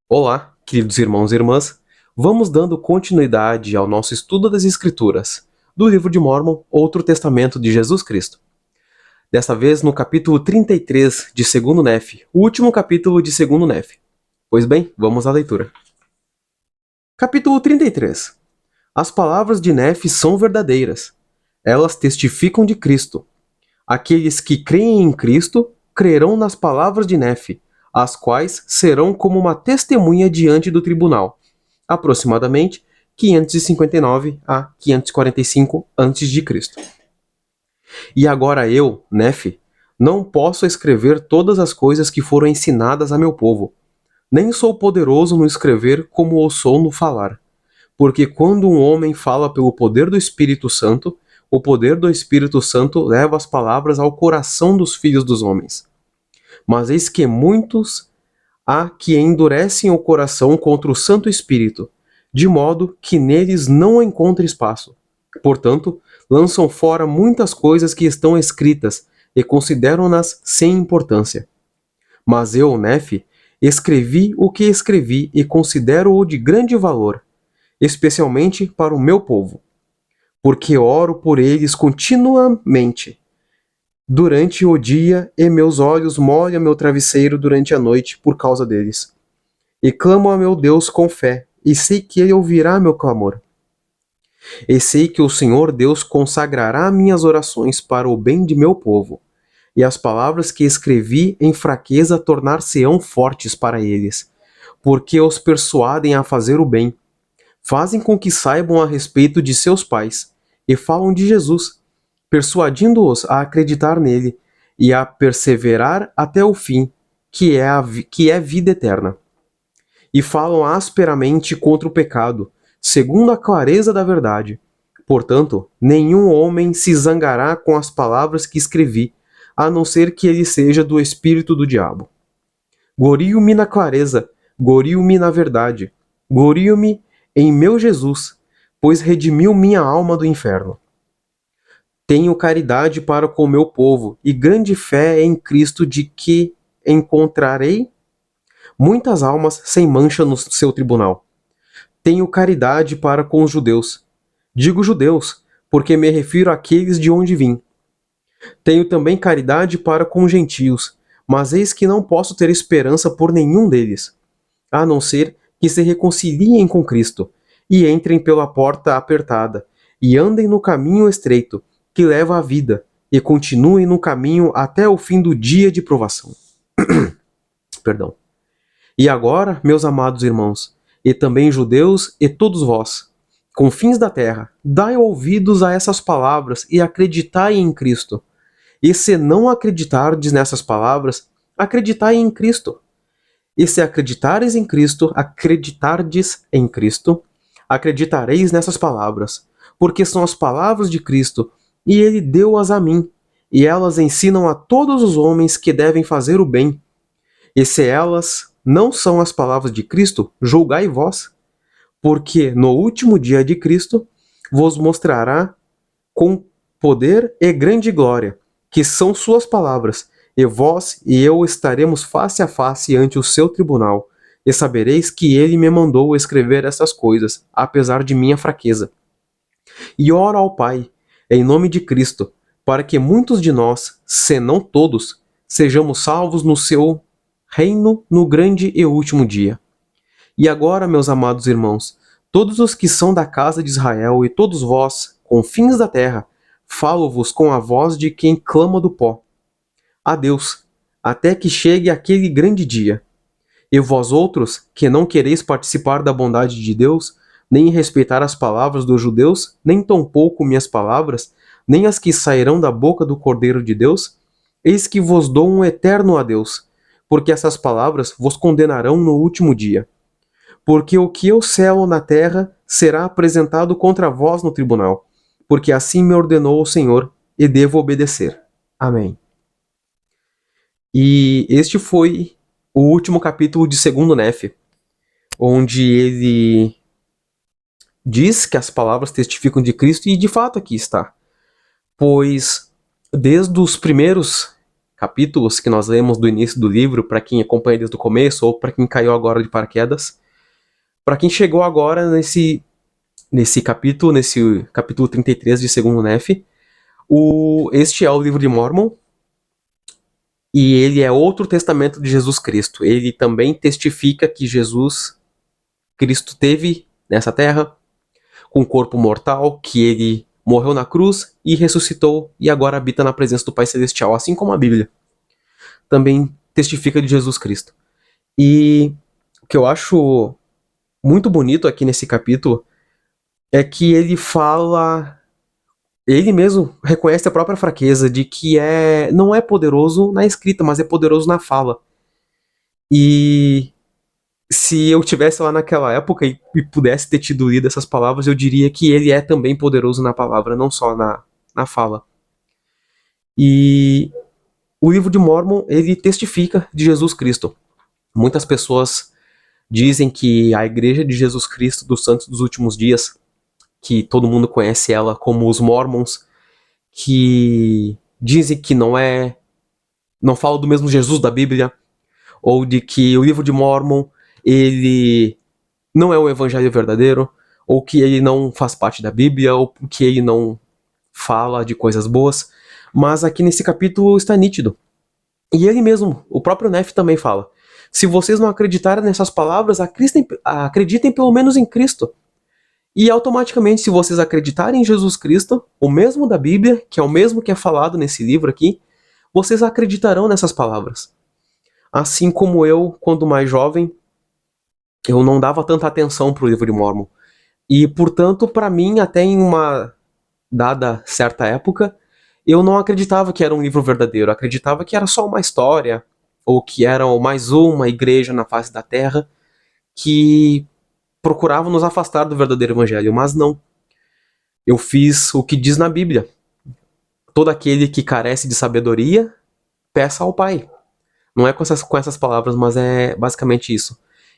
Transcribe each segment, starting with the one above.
Olá, queridos irmãos e irmãs. Vamos dando continuidade ao nosso estudo das Escrituras, do livro de Mórmon, Outro Testamento de Jesus Cristo. Desta vez no capítulo 33 de Segundo Nefe, o último capítulo de Segundo Nefe. Pois bem, vamos à leitura. Capítulo 33. As palavras de Nefe são verdadeiras. Elas testificam de Cristo. Aqueles que creem em Cristo crerão nas palavras de Nefe, as quais serão como uma testemunha diante do tribunal, aproximadamente 559 a 545 a.C. E agora eu, Nefe, não posso escrever todas as coisas que foram ensinadas a meu povo. Nem sou poderoso no escrever como o sou no falar. Porque quando um homem fala pelo poder do Espírito Santo, o poder do Espírito Santo leva as palavras ao coração dos filhos dos homens. Mas eis que muitos há que endurecem o coração contra o Santo Espírito, de modo que neles não encontre espaço. Portanto, lançam fora muitas coisas que estão escritas e consideram-nas sem importância. Mas eu, Nefe, escrevi o que escrevi e considero-o de grande valor, especialmente para o meu povo, porque oro por eles continuamente durante o dia e meus olhos molham meu travesseiro durante a noite por causa deles. E clamo a meu Deus com fé, e sei que ele ouvirá meu clamor. E sei que o Senhor Deus consagrará minhas orações para o bem de meu povo, e as palavras que escrevi em fraqueza tornar-se-ão fortes para eles, porque os persuadem a fazer o bem. Fazem com que saibam a respeito de seus pais, e falam de Jesus, persuadindo-os a acreditar nele e a perseverar até o fim, que é vida eterna. E falam asperamente contra o pecado, segundo a clareza da verdade. Portanto, nenhum homem se zangará com as palavras que escrevi, a não ser que ele seja do espírito do diabo. Glorio-me na clareza, glorio-me na verdade, glorio-me em meu Jesus, pois redimiu minha alma do inferno. Tenho caridade para com o meu povo e grande fé em Cristo de que encontrarei muitas almas sem mancha no seu tribunal. Tenho caridade para com os judeus. Digo judeus, porque me refiro àqueles de onde vim. Tenho também caridade para com os gentios, mas eis que não posso ter esperança por nenhum deles, a não ser que se reconciliem com Cristo, e entrem pela porta apertada, e andem no caminho estreito, que leva à vida, e continuem no caminho até o fim do dia de provação. Perdão. E agora, meus amados irmãos, e também judeus e todos vós, confins da terra, dai ouvidos a essas palavras e acreditai em Cristo. E se não acreditardes nessas palavras, acreditai em Cristo. E se acreditareis em Cristo, acreditareis nessas palavras, porque são as palavras de Cristo, e ele deu-as a mim, e elas ensinam a todos os homens que devem fazer o bem. E se elas não são as palavras de Cristo, julgai vós, porque no último dia de Cristo vos mostrará com poder e grande glória, que são suas palavras, e vós e eu estaremos face a face ante o seu tribunal, e sabereis que ele me mandou escrever essas coisas, apesar de minha fraqueza. E oro ao Pai, em nome de Cristo, para que muitos de nós, se não todos, sejamos salvos no seu reino no grande e último dia. E agora, meus amados irmãos, todos os que são da casa de Israel e todos vós, confins da terra, falo-vos com a voz de quem clama do pó. Adeus, até que chegue aquele grande dia. E vós outros, que não quereis participar da bondade de Deus, nem respeitar as palavras dos judeus, nem tampouco minhas palavras, nem as que sairão da boca do Cordeiro de Deus, eis que vos dou um eterno adeus, porque essas palavras vos condenarão no último dia. Porque o que eu selo na terra será apresentado contra vós no tribunal, porque assim me ordenou o Senhor, e devo obedecer. Amém. E este foi o último capítulo de Segundo Nefe, onde ele diz que as palavras testificam de Cristo, e de fato aqui está. Pois desde os primeiros capítulos que nós lemos do início do livro, para quem acompanha desde o começo ou para quem caiu agora de paraquedas. Para quem chegou agora nesse capítulo 33 de Segundo Nef, este é o livro de Mórmon, e ele é outro testamento de Jesus Cristo. Ele também testifica que Jesus Cristo teve nessa terra, com um corpo mortal, que ele morreu na cruz e ressuscitou e agora habita na presença do Pai Celestial, assim como a Bíblia também testifica de Jesus Cristo. E o que eu acho muito bonito aqui nesse capítulo é que ele mesmo reconhece a própria fraqueza de que não é poderoso na escrita, mas é poderoso na fala. E se eu tivesse lá naquela época e pudesse ter tido lido essas palavras, eu diria que ele é também poderoso na palavra, não só na fala. E o livro de Mórmon, ele testifica de Jesus Cristo. Muitas pessoas dizem que a Igreja de Jesus Cristo dos Santos dos Últimos Dias, que todo mundo conhece ela como os Mormons, que dizem que não fala do mesmo Jesus da Bíblia, ou de que o livro de Mórmon, ele não é o evangelho verdadeiro, ou que ele não faz parte da Bíblia, ou que ele não fala de coisas boas, mas aqui nesse capítulo está nítido. E ele mesmo, o próprio Nef também fala, se vocês não acreditarem nessas palavras, acreditem pelo menos em Cristo. E automaticamente, se vocês acreditarem em Jesus Cristo, o mesmo da Bíblia, que é o mesmo que é falado nesse livro aqui, vocês acreditarão nessas palavras. Assim como eu, quando mais jovem, eu não dava tanta atenção para o livro de Mórmon. E, portanto, para mim, até em uma dada certa época, eu não acreditava que era um livro verdadeiro. Eu acreditava que era só uma história, ou que era mais uma igreja na face da Terra que procurava nos afastar do verdadeiro evangelho. Mas não. Eu fiz o que diz na Bíblia. Todo aquele que carece de sabedoria, peça ao Pai. Não é com essas palavras, mas é basicamente isso.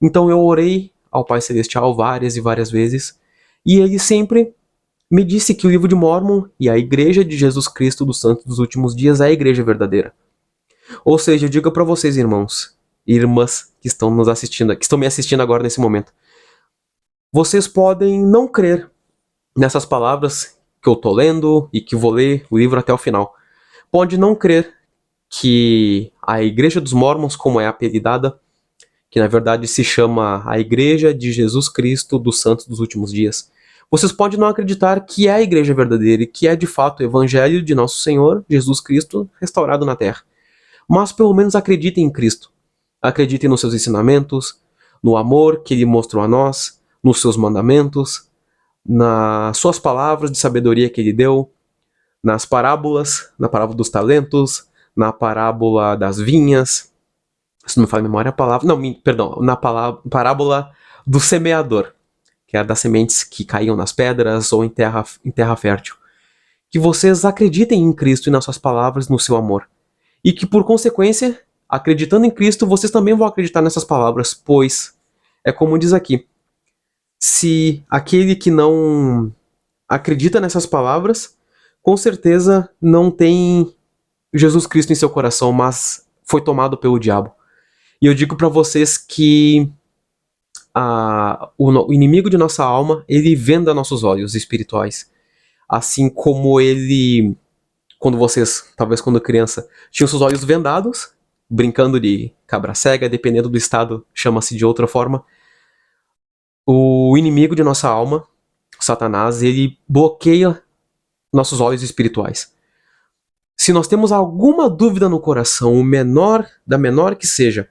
Então eu orei ao Pai Celestial várias e várias vezes, e ele sempre me disse que o livro de Mórmon e a Igreja de Jesus Cristo dos Santos dos Últimos Dias é a igreja verdadeira. Ou seja, eu digo para vocês, irmãos e irmãs que estão nos assistindo, que estão me assistindo agora nesse momento, vocês podem não crer nessas palavras que eu tô lendo e que vou ler o livro até o final. Pode não crer que a Igreja dos Mormons, como é apelidada, que na verdade se chama a Igreja de Jesus Cristo dos Santos dos Últimos Dias, vocês podem não acreditar que é a igreja verdadeira e que é de fato o Evangelho de Nosso Senhor Jesus Cristo restaurado na Terra. Mas pelo menos acreditem em Cristo. Acreditem nos seus ensinamentos, no amor que Ele mostrou a nós, nos seus mandamentos, nas suas palavras de sabedoria que Ele deu, nas parábolas, na parábola dos talentos, na parábola das vinhas, se não me falha a memória, a palavra... Não, perdão, na parábola do semeador, que é das sementes que caíam nas pedras ou em terra fértil. Que vocês acreditem em Cristo e nas suas palavras, no seu amor. E que, por consequência, acreditando em Cristo, vocês também vão acreditar nessas palavras, pois, é como diz aqui, se aquele que não acredita nessas palavras, com certeza não tem Jesus Cristo em seu coração, mas foi tomado pelo diabo. E eu digo para vocês que o inimigo de nossa alma, ele venda nossos olhos espirituais. Assim como ele, quando vocês, talvez quando criança, tinham seus olhos vendados, brincando de cabra cega, dependendo do estado, chama-se de outra forma. O inimigo de nossa alma, Satanás, ele bloqueia nossos olhos espirituais. Se nós temos alguma dúvida no coração, da menor que seja,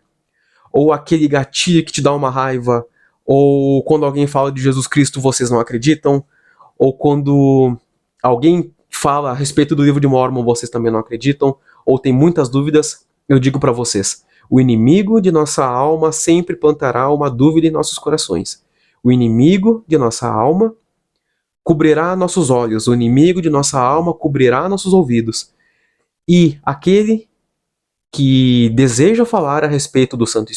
ou aquele gatilho que te dá uma raiva, ou quando alguém fala de Jesus Cristo vocês não acreditam, ou quando alguém fala a respeito do livro de Mórmon vocês também não acreditam, ou tem muitas dúvidas, eu digo para vocês, o inimigo de nossa alma sempre plantará uma dúvida em nossos corações. O inimigo de nossa alma cobrirá nossos olhos, o inimigo de nossa alma cobrirá nossos ouvidos. E aquele que deseja falar a respeito do Santo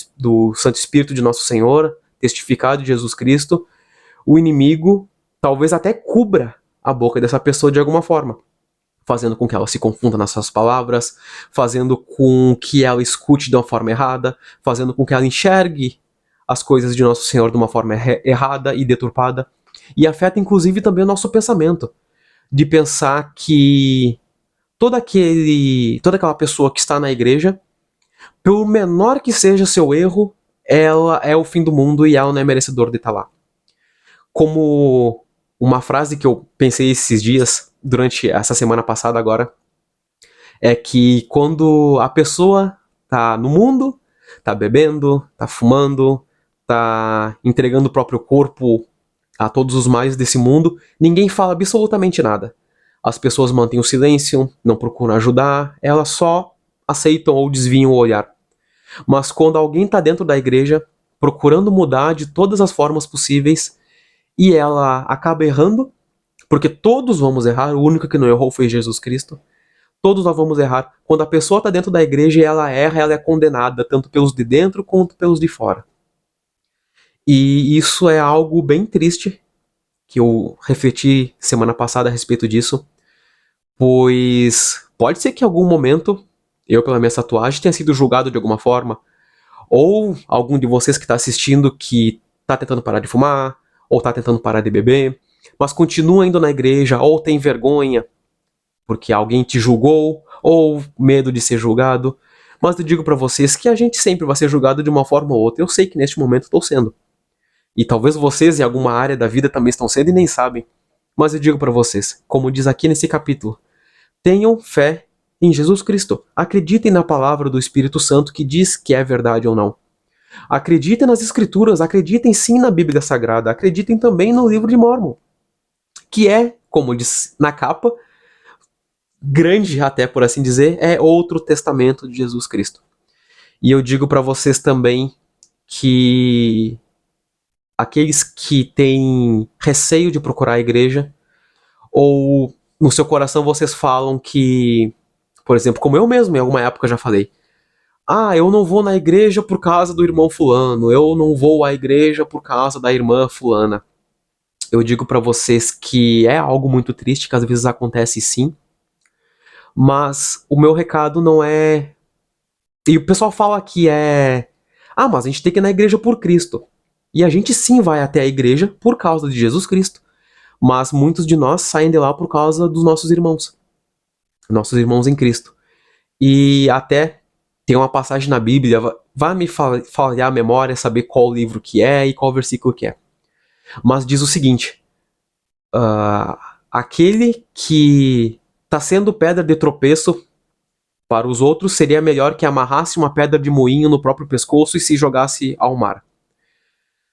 Espírito de Nosso Senhor, testificado de Jesus Cristo, o inimigo talvez até cubra a boca dessa pessoa de alguma forma. fazendo com que ela se confunda nas suas palavras, fazendo com que ela escute de uma forma errada, fazendo com que ela enxergue as coisas de Nosso Senhor de uma forma errada e deturpada, e afeta inclusive também o nosso pensamento, de pensar que toda aquela pessoa que está na igreja, por menor que seja seu erro, ela é o fim do mundo e ela não é merecedora de estar lá. Como uma frase que eu pensei esses dias, durante essa semana passada agora, é que quando a pessoa tá no mundo, tá bebendo, tá fumando, tá entregando o próprio corpo a todos os males desse mundo, ninguém fala absolutamente nada. As pessoas mantêm o silêncio, não procuram ajudar, elas só aceitam ou desviam o olhar. Mas quando alguém está dentro da igreja, procurando mudar de todas as formas possíveis, e ela acaba errando, porque todos vamos errar, o único que não errou foi Jesus Cristo, todos nós vamos errar. Quando a pessoa está dentro da igreja e ela erra, ela é condenada, tanto pelos de dentro quanto pelos de fora. E isso é algo bem triste, que eu refleti semana passada a respeito disso, pois pode ser que em algum momento, eu pela minha tatuagem, tenha sido julgado de alguma forma, ou algum de vocês que está assistindo que está tentando parar de fumar, ou está tentando parar de beber, mas continua indo na igreja, ou tem vergonha porque alguém te julgou, ou medo de ser julgado. Mas eu digo para vocês que a gente sempre vai ser julgado de uma forma ou outra. Eu sei que neste momento estou sendo. E talvez vocês em alguma área da vida também estão sendo e nem sabem. Mas eu digo para vocês, como diz aqui nesse capítulo, tenham fé em Jesus Cristo. Acreditem na palavra do Espírito Santo que diz que é verdade ou não. Acreditem nas Escrituras, acreditem sim na Bíblia Sagrada, acreditem também no livro de Mórmon, que é, como diz na capa, grande até por assim dizer, é outro testamento de Jesus Cristo. E eu digo para vocês também que aqueles que têm receio de procurar a igreja, ou no seu coração vocês falam que, por exemplo, como eu mesmo em alguma época já falei, eu não vou na igreja por causa do irmão fulano, eu não vou à igreja por causa da irmã fulana. Eu digo para vocês que é algo muito triste, que às vezes acontece sim, mas o meu recado não é... E o pessoal fala que é... mas a gente tem que ir na igreja por Cristo. E a gente sim vai até a igreja por causa de Jesus Cristo. Mas muitos de nós saem de lá por causa dos nossos irmãos em Cristo. E até tem uma passagem na Bíblia, vai me falhar a memória, saber qual livro que é e qual versículo que é. Mas diz o seguinte, aquele que está sendo pedra de tropeço para os outros, seria melhor que amarrasse uma pedra de moinho no próprio pescoço e se jogasse ao mar.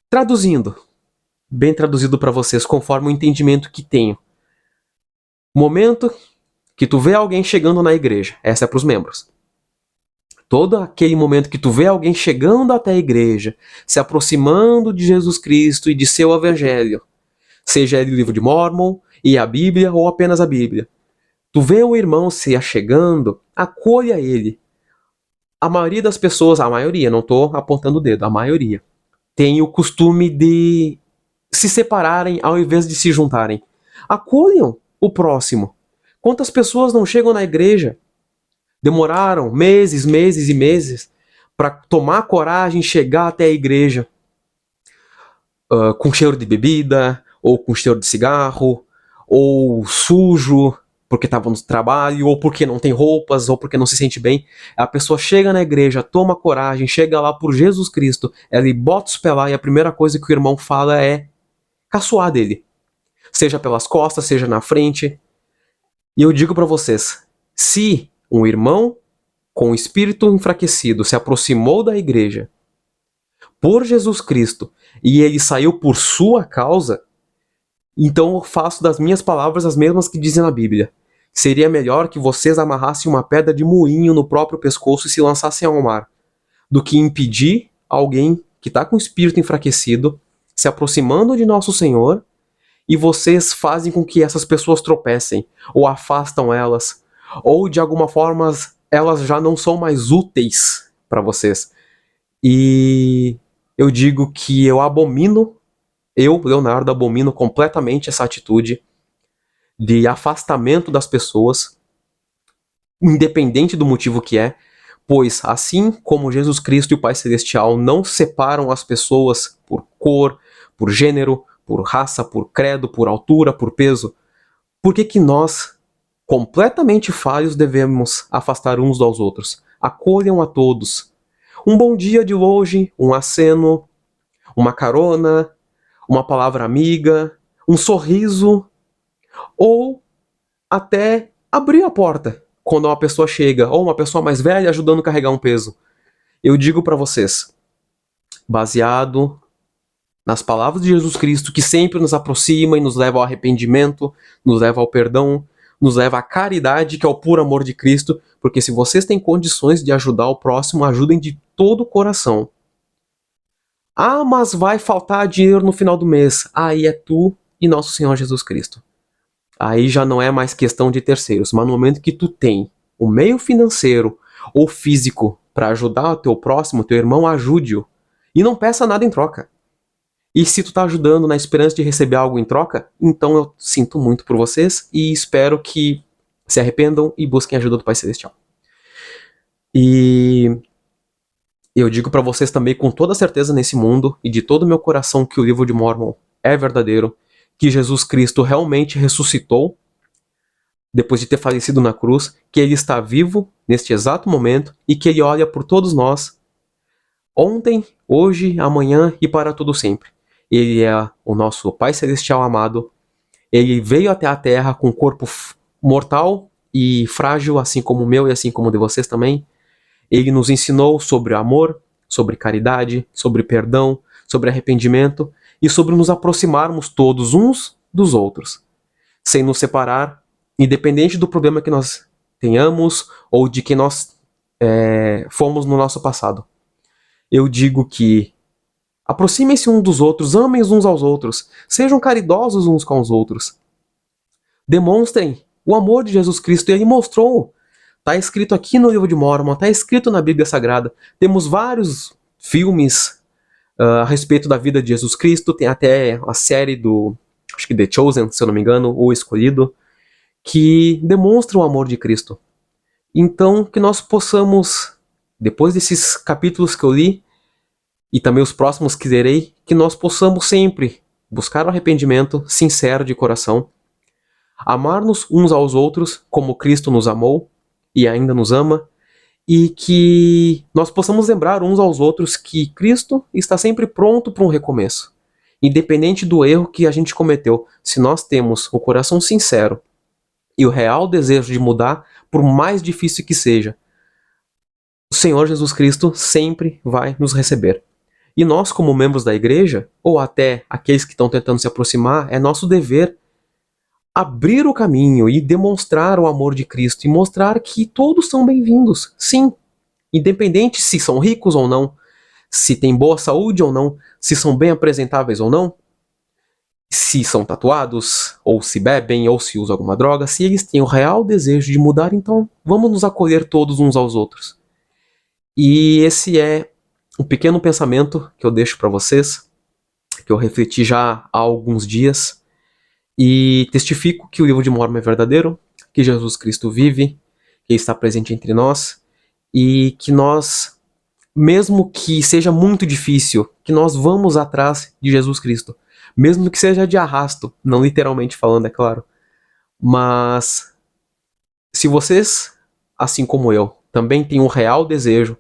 Traduzindo, bem traduzido para vocês, conforme o entendimento que tenho. Momento que tu vê alguém chegando na igreja, essa é para os membros. Todo aquele momento que tu vê alguém chegando até a igreja, se aproximando de Jesus Cristo e de seu evangelho, seja ele o livro de Mórmon e a Bíblia ou apenas a Bíblia. Tu vê o irmão se achegando, acolha ele. A maioria das pessoas, a maioria, não estou apontando o dedo, a maioria, tem o costume de se separarem ao invés de se juntarem. Acolham o próximo. Quantas pessoas não chegam na igreja? Demoraram meses, meses e meses para tomar coragem, chegar até a igreja com cheiro de bebida, ou com cheiro de cigarro, ou sujo, porque estava no trabalho, ou porque não tem roupas, ou porque não se sente bem. A pessoa chega na igreja, toma coragem, chega lá por Jesus Cristo, ela bota os pés lá e a primeira coisa que o irmão fala é caçoar dele. Seja pelas costas, seja na frente. E eu digo para vocês, se um irmão com o espírito enfraquecido se aproximou da igreja por Jesus Cristo e ele saiu por sua causa, então eu faço das minhas palavras as mesmas que dizem na Bíblia. Seria melhor que vocês amarrassem uma pedra de moinho no próprio pescoço e se lançassem ao mar, do que impedir alguém que está com o espírito enfraquecido se aproximando de nosso Senhor, e vocês fazem com que essas pessoas tropecem, ou afastam elas, ou de alguma forma elas já não são mais úteis para vocês. E eu digo que eu, Leonardo, abomino completamente essa atitude de afastamento das pessoas, independente do motivo que é, pois assim como Jesus Cristo e o Pai Celestial não separam as pessoas por cor, por gênero, por raça, por credo, por altura, por peso, por que nós, completamente falhos, devemos afastar uns aos outros? Acolham a todos. Um bom dia de longe, um aceno, uma carona, uma palavra amiga, um sorriso, ou até abrir a porta quando uma pessoa chega, ou uma pessoa mais velha ajudando a carregar um peso. Eu digo para vocês, baseado nas palavras de Jesus Cristo, que sempre nos aproxima e nos leva ao arrependimento, nos leva ao perdão, nos leva à caridade, que é o puro amor de Cristo, porque se vocês têm condições de ajudar o próximo, ajudem de todo o coração. Ah, mas vai faltar dinheiro no final do mês. Aí é tu e nosso Senhor Jesus Cristo. Aí já não é mais questão de terceiros, mas no momento que tu tem o meio financeiro ou físico para ajudar o teu próximo, teu irmão, ajude-o. E não peça nada em troca. E se tu tá ajudando na esperança de receber algo em troca, então eu sinto muito por vocês e espero que se arrependam e busquem a ajuda do Pai Celestial. E eu digo para vocês também com toda certeza nesse mundo e de todo o meu coração que o livro de Mórmon é verdadeiro, que Jesus Cristo realmente ressuscitou depois de ter falecido na cruz, que ele está vivo neste exato momento e que ele olha por todos nós ontem, hoje, amanhã e para todo sempre. Ele é o nosso Pai Celestial amado. Ele veio até a Terra com um corpo mortal e frágil, assim como o meu e assim como o de vocês também. Ele nos ensinou sobre amor, sobre caridade, sobre perdão, sobre arrependimento e sobre nos aproximarmos todos uns dos outros, sem nos separar, independente do problema que nós tenhamos ou de que nós fomos no nosso passado. Eu digo que aproximem-se uns dos outros, amem uns aos outros, sejam caridosos uns com os outros. Demonstrem o amor de Jesus Cristo, e ele mostrou. Está escrito aqui no livro de Mórmon, está escrito na Bíblia Sagrada. Temos vários filmes a respeito da vida de Jesus Cristo, tem até a série do, acho que The Chosen, se eu não me engano, O Escolhido, que demonstra o amor de Cristo. Então, que nós possamos, depois desses capítulos que eu li, e também os próximos que lerei, que nós possamos sempre buscar o arrependimento sincero de coração, amar-nos uns aos outros como Cristo nos amou e ainda nos ama, e que nós possamos lembrar uns aos outros que Cristo está sempre pronto para um recomeço. Independente do erro que a gente cometeu, se nós temos o coração sincero e o real desejo de mudar, por mais difícil que seja, o Senhor Jesus Cristo sempre vai nos receber. E nós, como membros da igreja, ou até aqueles que estão tentando se aproximar, é nosso dever abrir o caminho e demonstrar o amor de Cristo e mostrar que todos são bem-vindos, sim, independente se são ricos ou não, se têm boa saúde ou não, se são bem apresentáveis ou não, se são tatuados, ou se bebem, ou se usam alguma droga, se eles têm o real desejo de mudar, então vamos nos acolher todos uns aos outros. E esse é um pequeno pensamento que eu deixo para vocês, que eu refleti já há alguns dias, e testifico que o livro de Mórmon é verdadeiro, que Jesus Cristo vive, que está presente entre nós, e que nós, mesmo que seja muito difícil, que nós vamos atrás de Jesus Cristo, mesmo que seja de arrasto, não literalmente falando, é claro, mas se vocês, assim como eu, também têm um real desejo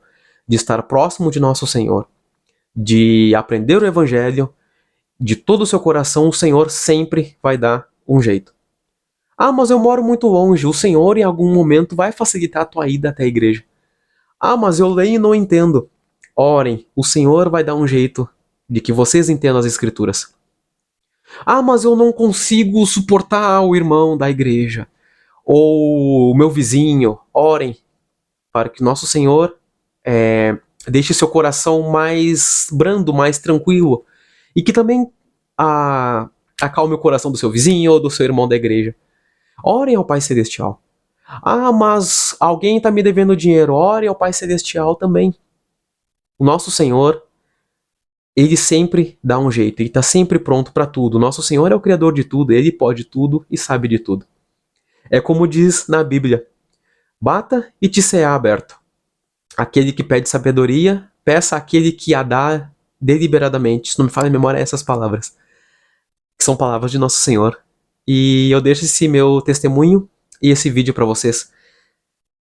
de estar próximo de nosso Senhor, de aprender o Evangelho, de todo o seu coração, o Senhor sempre vai dar um jeito. Ah, mas eu moro muito longe, o Senhor em algum momento vai facilitar a tua ida até a igreja. Ah, mas eu leio e não entendo. Orem, o Senhor vai dar um jeito de que vocês entendam as Escrituras. Ah, mas eu não consigo suportar o irmão da igreja, ou o meu vizinho. Orem, para que nosso Senhor deixe seu coração mais brando, mais tranquilo, e que também acalme o coração do seu vizinho ou do seu irmão da igreja. Orem ao Pai Celestial. Ah, mas alguém está me devendo dinheiro. Orem ao Pai Celestial também. O nosso Senhor, ele sempre dá um jeito, ele está sempre pronto para tudo. O nosso Senhor é o Criador de tudo, ele pode tudo e sabe de tudo. É como diz na Bíblia, Bata e te será aberto. Aquele que pede sabedoria, peça àquele que a dá deliberadamente. Se não me falha a memória, essas palavras, que são palavras de Nosso Senhor. E eu deixo esse meu testemunho e esse vídeo para vocês.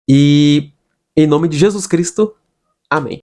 E em nome de Jesus Cristo, amém.